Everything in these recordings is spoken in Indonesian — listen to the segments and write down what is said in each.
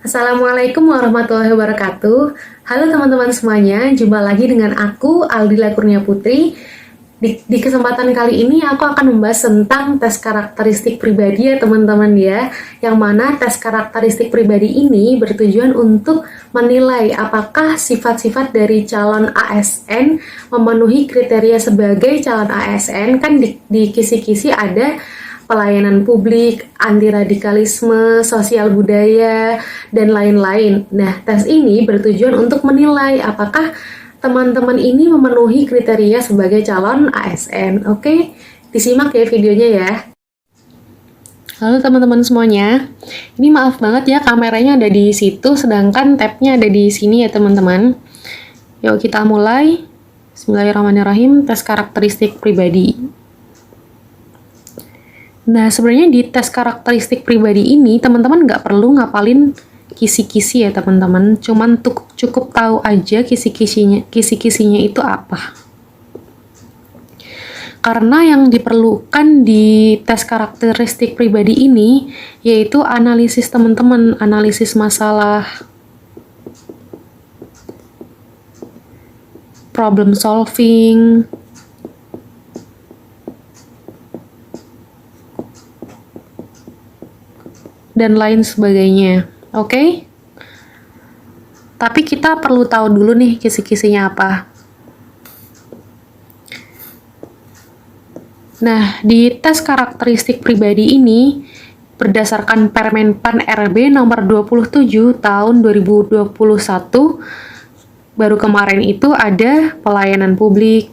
Assalamualaikum warahmatullahi wabarakatuh. Halo teman-teman semuanya, jumpa lagi dengan aku Aldila Kurnia Putri. Di kesempatan kali ini aku akan membahas tentang tes karakteristik pribadi ya teman-teman ya. Yang mana tes karakteristik pribadi ini bertujuan untuk menilai apakah sifat-sifat dari calon ASN memenuhi kriteria sebagai calon ASN. Kan di kisi-kisi ada pelayanan publik, anti radikalisme, sosial budaya, dan lain-lain. Nah, tes ini bertujuan untuk menilai apakah teman-teman ini memenuhi kriteria sebagai calon ASN. Oke, disimak ya videonya ya. Halo teman-teman semuanya, ini maaf banget ya kameranya ada di situ, sedangkan tabnya ada di sini ya teman-teman. Yuk kita mulai. Bismillahirrahmanirrahim, tes karakteristik pribadi. Nah, sebenarnya di tes karakteristik pribadi ini, teman-teman nggak perlu ngapalin kisi-kisi ya, teman-teman. Cuman cukup tahu aja kisi-kisinya itu apa. Karena yang diperlukan di tes karakteristik pribadi ini, yaitu analisis teman-teman, analisis masalah, problem solving, dan lain sebagainya. Oke? Tapi kita perlu tahu dulu nih kisi-kisinya apa. Nah, di tes karakteristik pribadi ini berdasarkan Permenpan RB nomor 27 tahun 2021 baru kemarin itu ada pelayanan publik,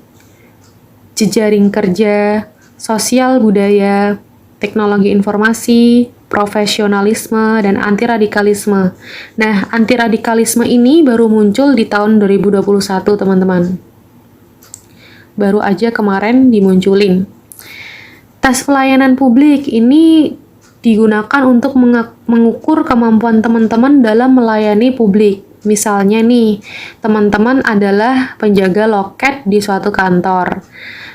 jejaring kerja, sosial budaya, teknologi informasi, profesionalisme, dan anti radikalisme. Nah, anti radikalisme ini baru muncul di tahun 2021, teman-teman. Baru aja kemarin dimunculin. Tes pelayanan publik ini digunakan untuk mengukur kemampuan teman-teman dalam melayani publik. Misalnya nih, teman-teman adalah penjaga loket di suatu kantor.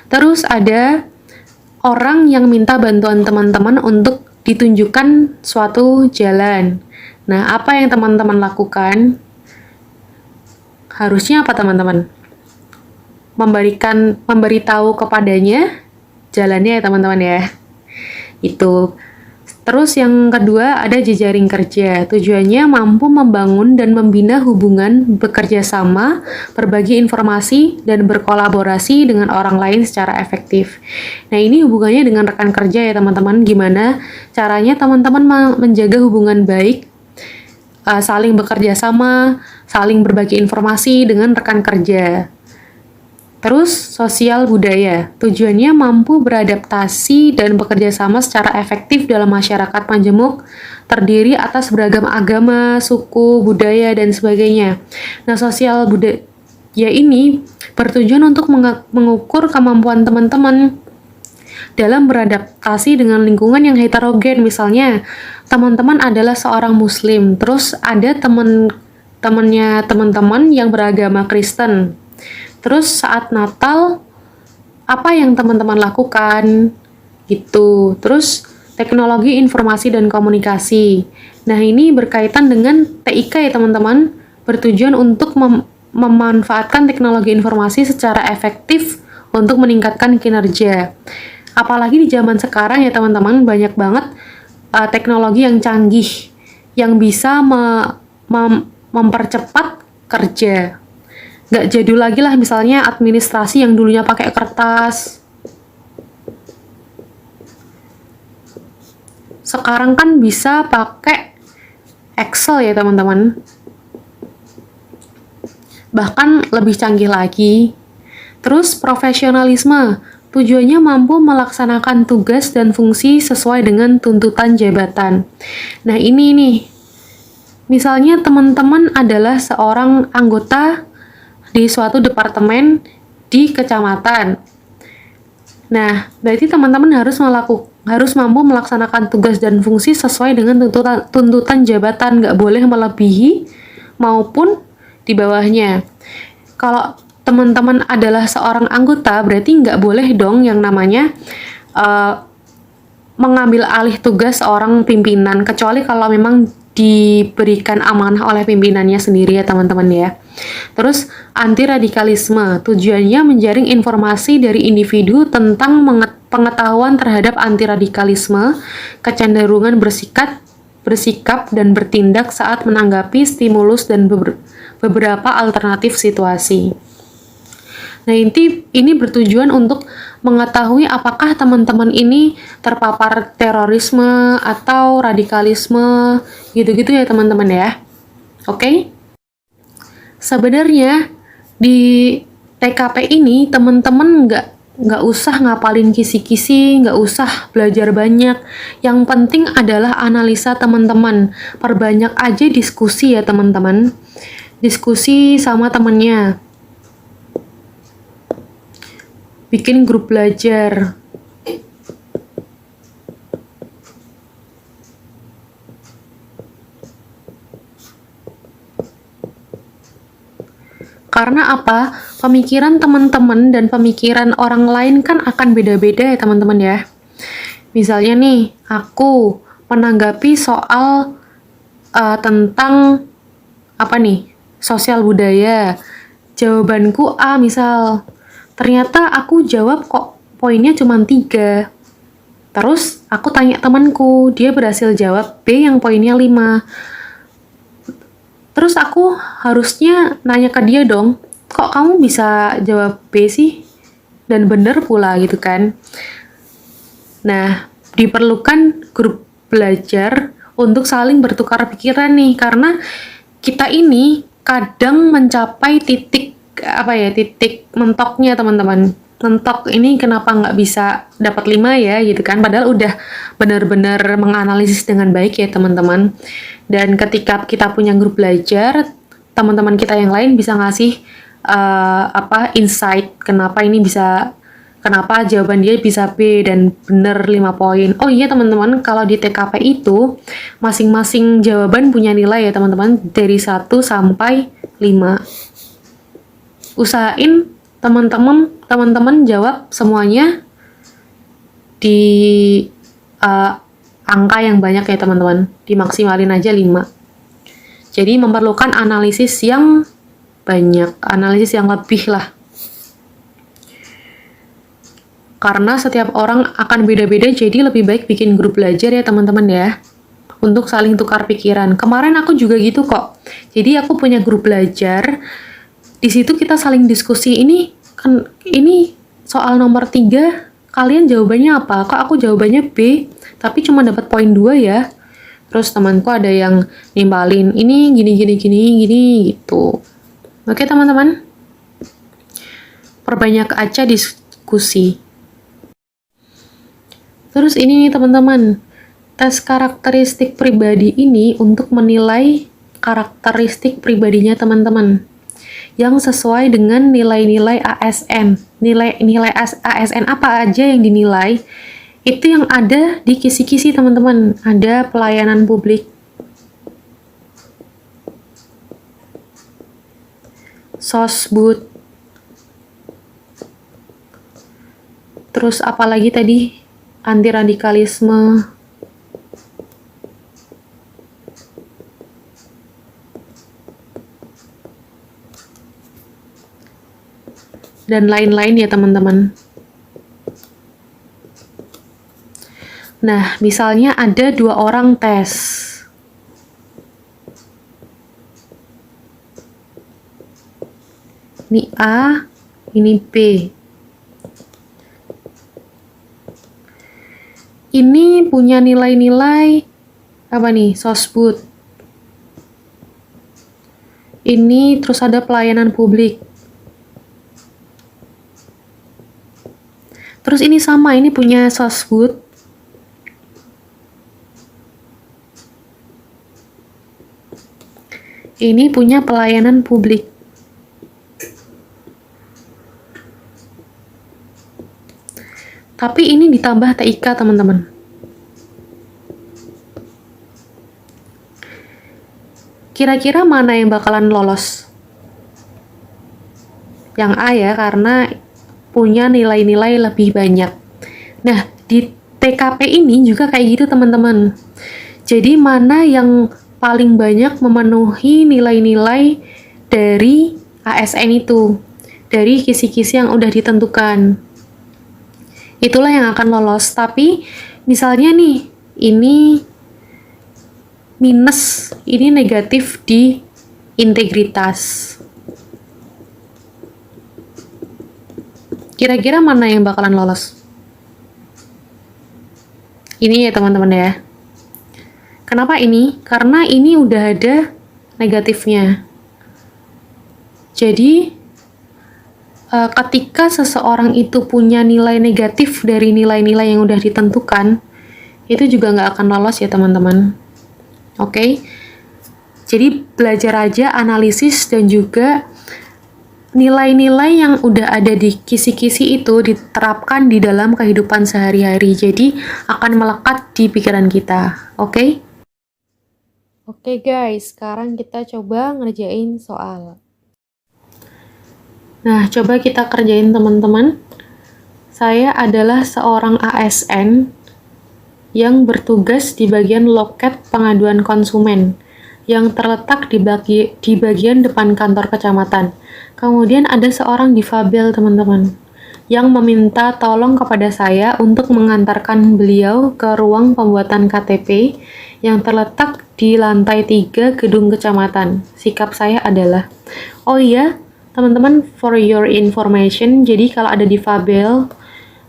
Terus ada orang yang minta bantuan teman-teman untuk ditunjukkan suatu jalan. Nah, apa yang teman-teman lakukan? Harusnya apa teman-teman? Memberitahu kepadanya jalannya ya teman-teman ya. Itu. Terus yang kedua ada jejaring kerja. Tujuannya mampu membangun dan membina hubungan bekerja sama, berbagi informasi, dan berkolaborasi dengan orang lain secara efektif. Nah, ini hubungannya dengan rekan kerja ya teman-teman. Gimana caranya teman-teman menjaga hubungan baik, saling bekerja sama, saling berbagi informasi dengan rekan kerja. Terus, sosial budaya. Tujuannya mampu beradaptasi dan bekerja sama secara efektif dalam masyarakat majemuk, terdiri atas beragam agama, suku, budaya, dan sebagainya. Nah, sosial budaya ini bertujuan untuk mengukur kemampuan teman-teman dalam beradaptasi dengan lingkungan yang heterogen. Misalnya, teman-teman adalah seorang muslim, terus ada teman-temannya teman-teman yang beragama Kristen. Terus saat Natal, apa yang teman-teman lakukan? Gitu. Terus teknologi informasi dan komunikasi. Nah, ini berkaitan dengan TIK ya teman-teman, bertujuan untuk memanfaatkan teknologi informasi secara efektif untuk meningkatkan kinerja. Apalagi di zaman sekarang ya teman-teman, banyak banget teknologi yang canggih, yang bisa mempercepat kerja. Nggak jadul lagi lah, misalnya administrasi yang dulunya pakai kertas. Sekarang kan bisa pakai Excel ya teman-teman. Bahkan lebih canggih lagi. Terus profesionalisme. Tujuannya mampu melaksanakan tugas dan fungsi sesuai dengan tuntutan jabatan. Nah ini nih. Misalnya teman-teman adalah seorang anggota di suatu departemen di kecamatan. Nah, berarti teman-teman harus mampu melaksanakan tugas dan fungsi sesuai dengan tuntutan jabatan, nggak boleh melebihi maupun di bawahnya. Kalau teman-teman adalah seorang anggota, berarti nggak boleh dong yang namanya mengambil alih tugas seorang pimpinan, kecuali kalau memang diberikan amanah oleh pimpinannya sendiri ya teman-teman ya. Terus anti radikalisme, tujuannya menjaring informasi dari individu tentang pengetahuan terhadap anti radikalisme, kecenderungan bersikap dan bertindak saat menanggapi stimulus dan beberapa alternatif situasi. Nah, ini bertujuan untuk mengetahui apakah teman-teman ini terpapar terorisme atau radikalisme, gitu-gitu ya teman-teman ya. Oke? Sebenarnya di TKP ini teman-teman nggak usah ngapalin kisi-kisi, nggak usah belajar banyak. Yang penting adalah analisa teman-teman. Perbanyak aja diskusi ya teman-teman. Diskusi sama temennya. Bikin grup belajar. Karena apa? Pemikiran teman-teman dan pemikiran orang lain kan akan beda-beda ya teman-teman ya. Misalnya nih, aku menanggapi soal tentang apa nih? Sosial budaya. Jawabanku A misal. Ternyata aku jawab kok poinnya cuma 3. Terus aku tanya temanku, dia berhasil jawab B yang poinnya 5. Terus aku harusnya nanya ke dia dong, kok kamu bisa jawab B sih? Dan bener pula gitu kan. Nah, diperlukan grup belajar untuk saling bertukar pikiran nih, karena kita ini kadang mencapai titik mentoknya teman-teman. Mentok ini kenapa nggak bisa dapat 5 ya gitu kan, padahal udah benar-benar menganalisis dengan baik ya teman-teman. Dan ketika kita punya grup belajar, teman-teman kita yang lain bisa ngasih insight kenapa jawaban dia bisa B dan bener 5 poin. Oh iya teman-teman, kalau di TKP itu masing-masing jawaban punya nilai ya teman-teman, dari 1 sampai 5. Usahain teman-teman jawab semuanya di angka yang banyak ya teman-teman, dimaksimalin aja 5. Jadi memerlukan analisis yang banyak, analisis yang lebih lah. Karena setiap orang akan beda-beda, jadi lebih baik bikin grup belajar ya teman-teman ya, untuk saling tukar pikiran. Kemarin aku juga gitu kok. Jadi aku punya grup belajar. Di situ kita saling diskusi, ini soal nomor 3, kalian jawabannya apa? Kok aku jawabannya B, tapi cuma dapat poin 2 ya. Terus temanku ada yang nimbalin, ini gini gitu. Oke teman-teman, perbanyak aja diskusi. Terus ini nih teman-teman, tes karakteristik pribadi ini untuk menilai karakteristik pribadinya teman-teman yang sesuai dengan nilai-nilai ASN. Nilai ASN apa aja yang dinilai, itu yang ada di kisi-kisi teman-teman. Ada pelayanan publik, sosbud, terus apalagi tadi, anti radikalisme, dan lain-lain ya teman-teman. Nah, misalnya ada 2 orang tes. Ini A, ini B. Ini punya nilai-nilai apa nih? Sosbud. Ini terus ada pelayanan publik. Terus ini sama, ini punya sosbud. Ini punya pelayanan publik. Tapi ini ditambah TIK, teman-teman. Kira-kira mana yang bakalan lolos? Yang A ya, karena punya nilai-nilai lebih banyak. Nah, di TKP ini juga kayak gitu teman-teman. Jadi mana yang paling banyak memenuhi nilai-nilai dari ASN itu, dari kisi-kisi yang udah ditentukan. Itulah yang akan lolos. Tapi misalnya nih, ini minus, ini negatif di integritas. Kira-kira mana yang bakalan lolos? Ini ya teman-teman ya. Kenapa ini? Karena ini udah ada negatifnya. Jadi, ketika seseorang itu punya nilai negatif dari nilai-nilai yang udah ditentukan, itu juga nggak akan lolos ya teman-teman. Oke? Jadi, belajar aja analisis dan juga nilai-nilai yang udah ada di kisi-kisi itu diterapkan di dalam kehidupan sehari-hari. Jadi, akan melekat di pikiran kita. Oke? Oke guys, sekarang kita coba ngerjain soal. Nah, coba kita kerjain teman-teman. Saya adalah seorang ASN yang bertugas di bagian loket pengaduan konsumen yang terletak di bagian depan kantor kecamatan. Kemudian ada seorang difabel teman-teman yang meminta tolong kepada saya untuk mengantarkan beliau ke ruang pembuatan KTP yang terletak di lantai 3 gedung kecamatan. Sikap saya adalah, oh iya, teman-teman, for your information, jadi kalau ada difabel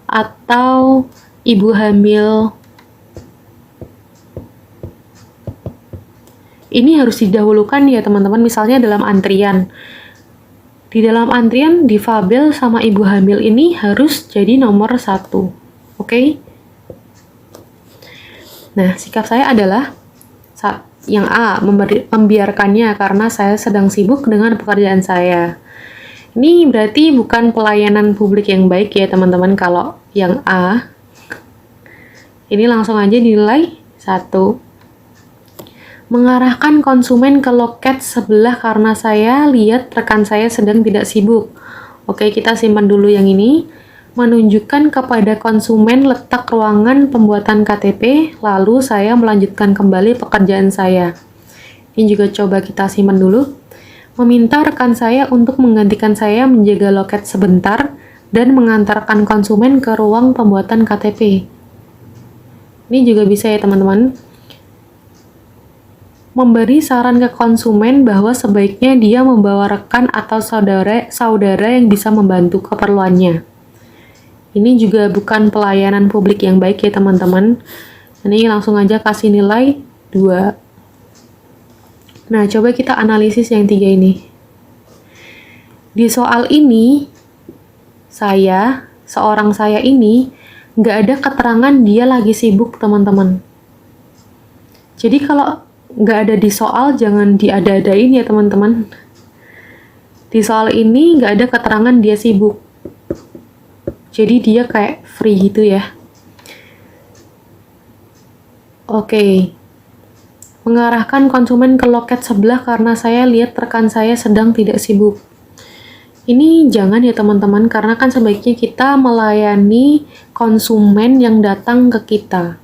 atau ibu hamil, ini harus didahulukan ya teman-teman, misalnya dalam antrian. Di dalam antrian, difabel sama ibu hamil ini harus jadi nomor 1. Oke? Nah, sikap saya adalah yang A, membiarkannya karena saya sedang sibuk dengan pekerjaan saya. Ini berarti bukan pelayanan publik yang baik ya teman-teman kalau yang A. Ini langsung aja dinilai 1. Mengarahkan konsumen ke loket sebelah karena saya lihat rekan saya sedang tidak sibuk. Oke, kita simpan dulu yang ini. Menunjukkan kepada konsumen letak ruangan pembuatan KTP, lalu saya melanjutkan kembali pekerjaan saya. Ini juga coba kita simpan dulu. Meminta rekan saya untuk menggantikan saya menjaga loket sebentar dan mengantarkan konsumen ke ruang pembuatan KTP. Ini juga bisa ya teman-teman. Memberi saran ke konsumen bahwa sebaiknya dia membawa rekan atau saudara yang bisa membantu keperluannya. Ini juga bukan pelayanan publik yang baik ya teman-teman. Ini langsung aja kasih nilai 2. Nah, coba kita analisis yang 3 ini. Di soal ini, seorang saya ini, nggak ada keterangan dia lagi sibuk teman-teman. Jadi kalau nggak ada di soal, jangan diada-adain ya teman-teman. Di soal ini nggak ada keterangan dia sibuk. Jadi dia kayak free gitu ya. Oke. Mengarahkan konsumen ke loket sebelah karena saya lihat rekan saya sedang tidak sibuk. Ini jangan ya teman-teman, karena kan sebaiknya kita melayani konsumen yang datang ke kita.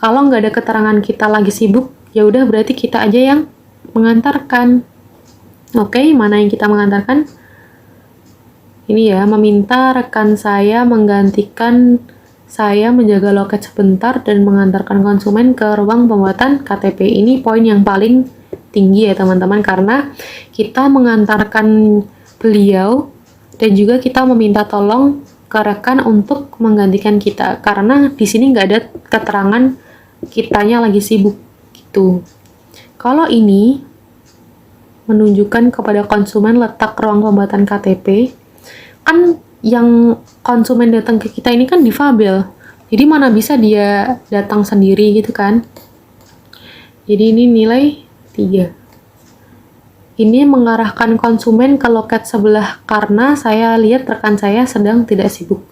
Kalau nggak ada keterangan kita lagi sibuk, ya udah berarti kita aja yang mengantarkan. Oke, mana yang kita mengantarkan? Ini ya, meminta rekan saya menggantikan saya menjaga loket sebentar dan mengantarkan konsumen ke ruang pembuatan KTP. Ini poin yang paling tinggi ya teman-teman, karena kita mengantarkan beliau dan juga kita meminta tolong ke rekan untuk menggantikan kita, karena di sini nggak ada keterangan kitanya lagi sibuk gitu. Kalau ini menunjukkan kepada konsumen letak ruang pembuatan KTP, kan yang konsumen datang ke kita ini kan difabel, jadi mana bisa dia datang sendiri gitu kan. Jadi ini nilai 3. Ini mengarahkan konsumen ke loket sebelah karena saya lihat rekan saya sedang tidak sibuk.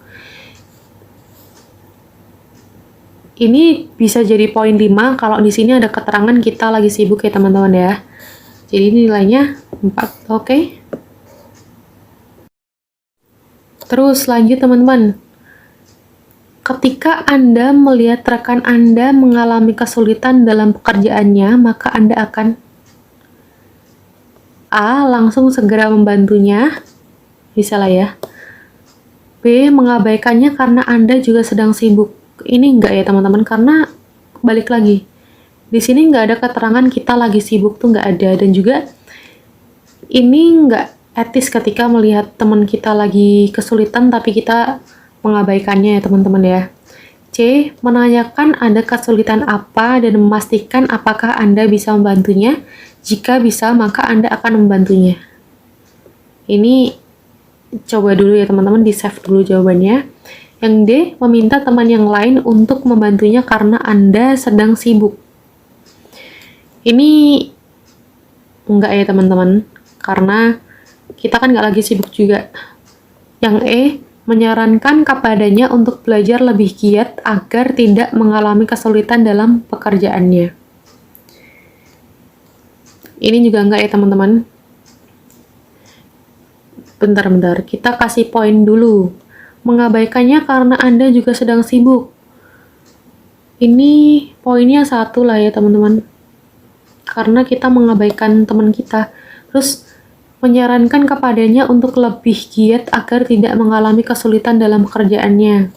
Ini bisa jadi poin 5 kalau di sini ada keterangan kita lagi sibuk ya teman-teman ya. Jadi nilainya 4. Oke. Terus lanjut teman-teman. Ketika Anda melihat rekan Anda mengalami kesulitan dalam pekerjaannya, maka Anda akan A. Langsung segera membantunya, bisa lah ya. B. Mengabaikannya karena Anda juga sedang sibuk. Ini enggak ya teman-teman, karena balik lagi. Di sini nggak ada keterangan kita lagi sibuk tuh, nggak ada. Dan juga ini nggak etis ketika melihat teman kita lagi kesulitan tapi kita mengabaikannya ya teman-teman ya. C. Menanyakan ada kesulitan apa dan memastikan apakah Anda bisa membantunya. Jika bisa, maka Anda akan membantunya. Ini coba dulu ya teman-teman, di save dulu jawabannya. Yang D. Meminta teman yang lain untuk membantunya karena Anda sedang sibuk. Ini enggak ya teman-teman, karena kita kan nggak lagi sibuk juga. Yang E. Menyarankan kepadanya untuk belajar lebih giat agar tidak mengalami kesulitan dalam pekerjaannya. Ini juga enggak ya teman-teman. Bentar, kita kasih poin dulu. Mengabaikannya karena Anda juga sedang sibuk. Ini poinnya 1 lah ya teman-teman. Karena kita mengabaikan teman kita. Terus menyarankan kepadanya untuk lebih giat agar tidak mengalami kesulitan dalam pekerjaannya.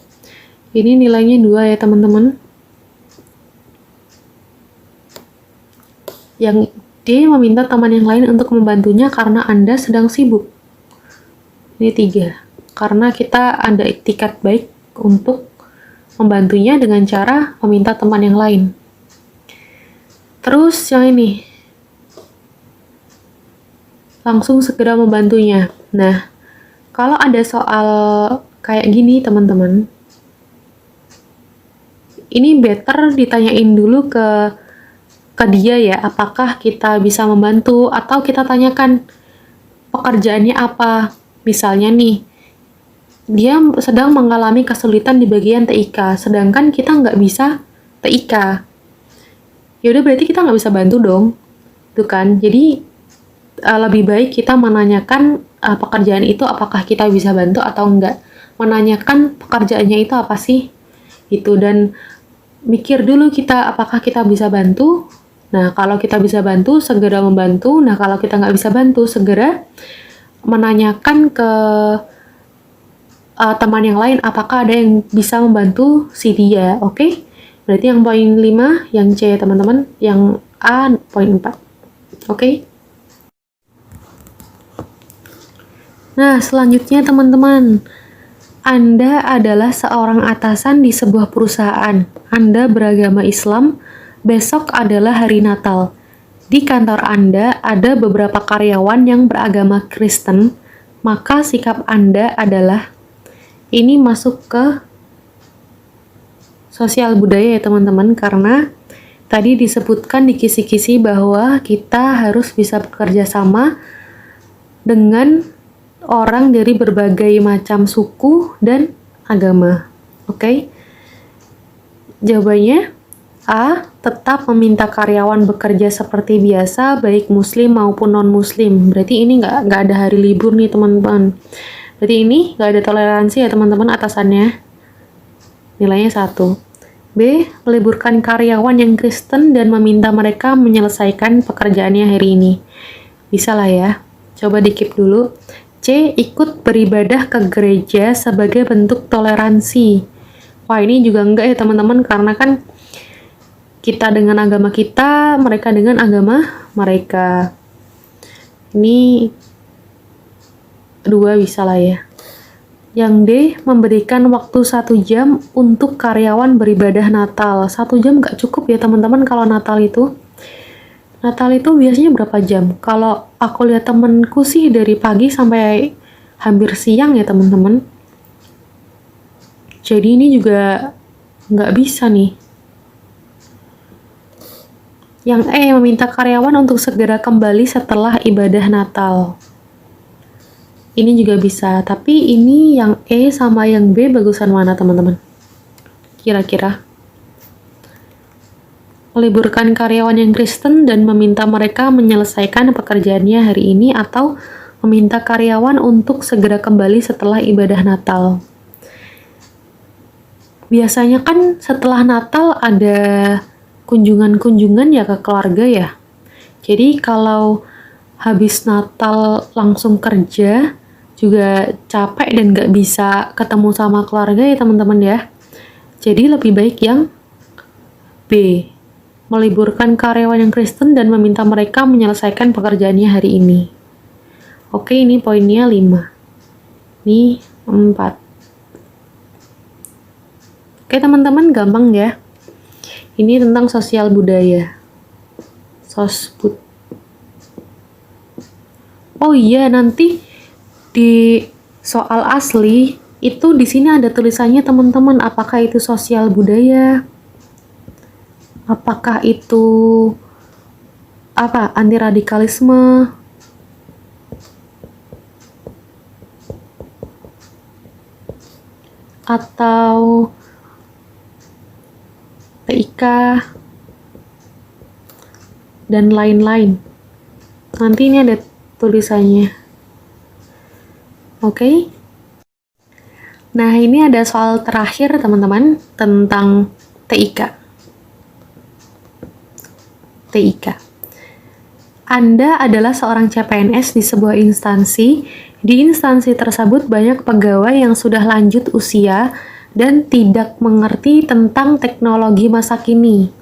Ini nilainya 2 ya teman-teman. Yang D. Meminta teman yang lain untuk membantunya karena Anda sedang sibuk. Ini 3. Karena kita ada etikat baik untuk membantunya dengan cara meminta teman yang lain. Terus yang ini, langsung segera membantunya. Nah, kalau ada soal kayak gini teman-teman, ini better ditanyain dulu ke dia ya, apakah kita bisa membantu, atau kita tanyakan pekerjaannya apa. Misalnya nih, dia sedang mengalami kesulitan di bagian TIK, sedangkan kita nggak bisa TIK. Ya udah berarti kita nggak bisa bantu dong, tuh kan? Jadi lebih baik kita menanyakan pekerjaan itu apakah kita bisa bantu atau enggak. Menanyakan pekerjaannya itu apa sih, itu, dan mikir dulu kita apakah kita bisa bantu. Nah, kalau kita bisa bantu, segera membantu. Nah, kalau kita nggak bisa bantu, segera menanyakan ke teman yang lain apakah ada yang bisa membantu si dia. Oke? Berarti yang poin 5, yang C teman-teman, yang A poin 4. Oke? Nah, selanjutnya teman-teman, Anda adalah seorang atasan di sebuah perusahaan. Anda beragama Islam. Besok adalah hari Natal. Di kantor Anda ada beberapa karyawan yang beragama Kristen, maka sikap Anda adalah, ini masuk ke sosial budaya ya teman-teman, karena tadi disebutkan di kisi-kisi bahwa kita harus bisa bekerja sama dengan orang dari berbagai macam suku dan agama. Oke? Jawabannya A. Tetap meminta karyawan bekerja seperti biasa, baik muslim maupun non-muslim. Berarti ini nggak ada hari libur nih teman-teman. Berarti ini nggak ada toleransi ya teman-teman atasannya. Nilainya 1. B. Meliburkan karyawan yang Kristen dan meminta mereka menyelesaikan pekerjaannya hari ini. Bisa lah ya. Coba di-keep dulu. C. Ikut beribadah ke gereja sebagai bentuk toleransi. Wah, ini juga enggak ya teman-teman, karena kan kita dengan agama kita, mereka dengan agama mereka. Ini 2 bisa lah ya. Yang D. Memberikan waktu 1 jam untuk karyawan beribadah Natal. 1 jam nggak cukup ya teman-teman kalau Natal itu. Natal itu biasanya berapa jam? Kalau aku lihat temenku sih dari pagi sampai hampir siang ya teman-teman. Jadi ini juga nggak bisa nih. Yang E. Meminta karyawan untuk segera kembali setelah ibadah Natal. Ini juga bisa, tapi ini yang E sama yang B bagusan mana teman-teman? Kira-kira? Meliburkan karyawan yang Kristen dan meminta mereka menyelesaikan pekerjaannya hari ini, atau meminta karyawan untuk segera kembali setelah ibadah Natal. biasanya kan setelah Natal ada kunjungan-kunjungan ya ke keluarga ya. Jadi kalau habis Natal langsung kerja, juga capek dan nggak bisa ketemu sama keluarga ya teman-teman ya. Jadi lebih baik yang B, meliburkan karyawan yang Kristen dan meminta mereka menyelesaikan pekerjaannya hari ini. Oke, ini poinnya 5. Ini 4. Oke teman-teman, gampang ya. Ini tentang sosial budaya. Sosbud. Oh iya, nanti di soal asli itu di sini ada tulisannya teman-teman, apakah itu sosial budaya? Apakah itu anti radikalisme? Atau TIK dan lain-lain. Nanti ini ada tulisannya. Oke. Nah, ini ada soal terakhir teman-teman tentang TIK. TIK. Anda adalah seorang CPNS di sebuah instansi. Di instansi tersebut banyak pegawai yang sudah lanjut usia dan tidak mengerti tentang teknologi masa kini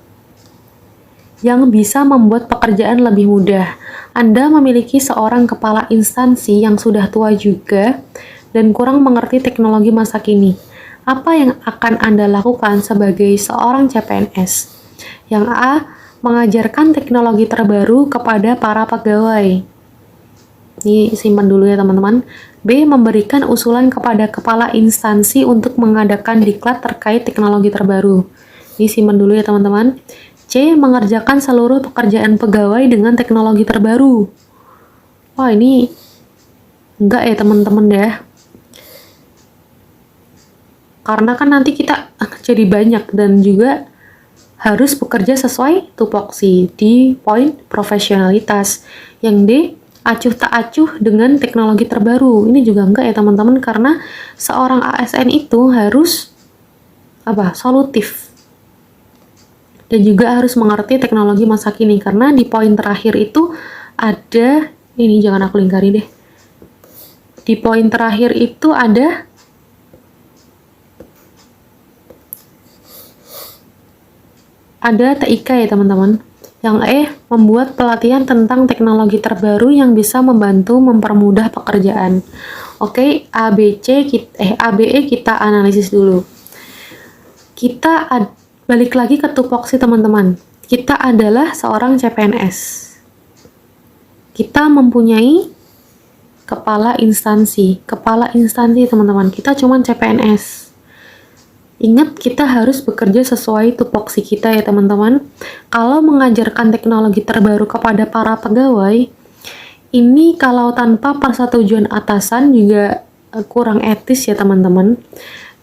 yang bisa membuat pekerjaan lebih mudah. Anda memiliki seorang kepala instansi yang sudah tua juga dan kurang mengerti teknologi masa kini. Apa yang akan Anda lakukan sebagai seorang CPNS? Yang A, mengajarkan teknologi terbaru kepada para pegawai. Ini simpan dulu ya teman-teman. B, memberikan usulan kepada kepala instansi untuk mengadakan diklat terkait teknologi terbaru. Ini simpan dulu ya teman-teman. C, mengerjakan seluruh pekerjaan pegawai dengan teknologi terbaru. Wah, ini enggak ya teman-teman ya. Karena kan nanti kita jadi banyak dan juga harus bekerja sesuai tupoksi di poin profesionalitas. Yang D, acuh tak acuh dengan teknologi terbaru. Ini juga enggak ya teman-teman, karena seorang ASN itu harus solutif dan juga harus mengerti teknologi masa kini. Karena di poin terakhir itu ada, ini jangan aku lingkari deh, di poin terakhir itu ada TIK ya teman-teman. Yang E, membuat pelatihan tentang teknologi terbaru yang bisa membantu mempermudah pekerjaan. Oke, ABE kita analisis dulu. Kita balik lagi ke tupoksi teman-teman. Kita adalah seorang CPNS. Kita mempunyai kepala instansi. Kepala instansi teman-teman. Kita cuma CPNS. Ingat, kita harus bekerja sesuai tupoksi kita ya teman-teman. Kalau mengajarkan teknologi terbaru kepada para pegawai, ini kalau tanpa persetujuan atasan juga kurang etis ya teman-teman.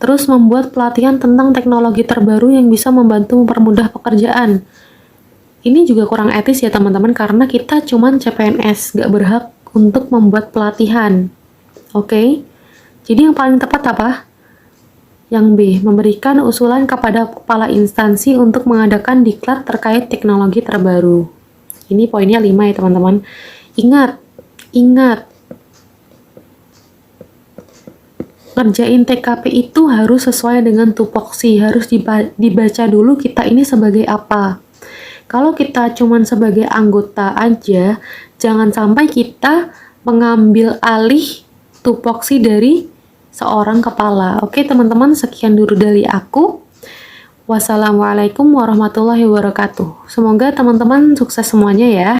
Terus membuat pelatihan tentang teknologi terbaru yang bisa membantu mempermudah pekerjaan. Ini juga kurang etis ya teman-teman, karena kita cuman CPNS, gak berhak untuk membuat pelatihan. Oke? Jadi yang paling tepat apa? Yang B, memberikan usulan kepada kepala instansi untuk mengadakan diklat terkait teknologi terbaru. Ini poinnya 5 ya teman-teman. Ingat. Ngerjain TKP itu harus sesuai dengan tupoksi, harus dibaca dulu kita ini sebagai apa. Kalau kita cuman sebagai anggota aja, jangan sampai kita mengambil alih tupoksi dari seorang kepala. Oke teman-teman, sekian dulu dari aku. Wassalamualaikum warahmatullahi wabarakatuh. Semoga teman-teman sukses semuanya ya.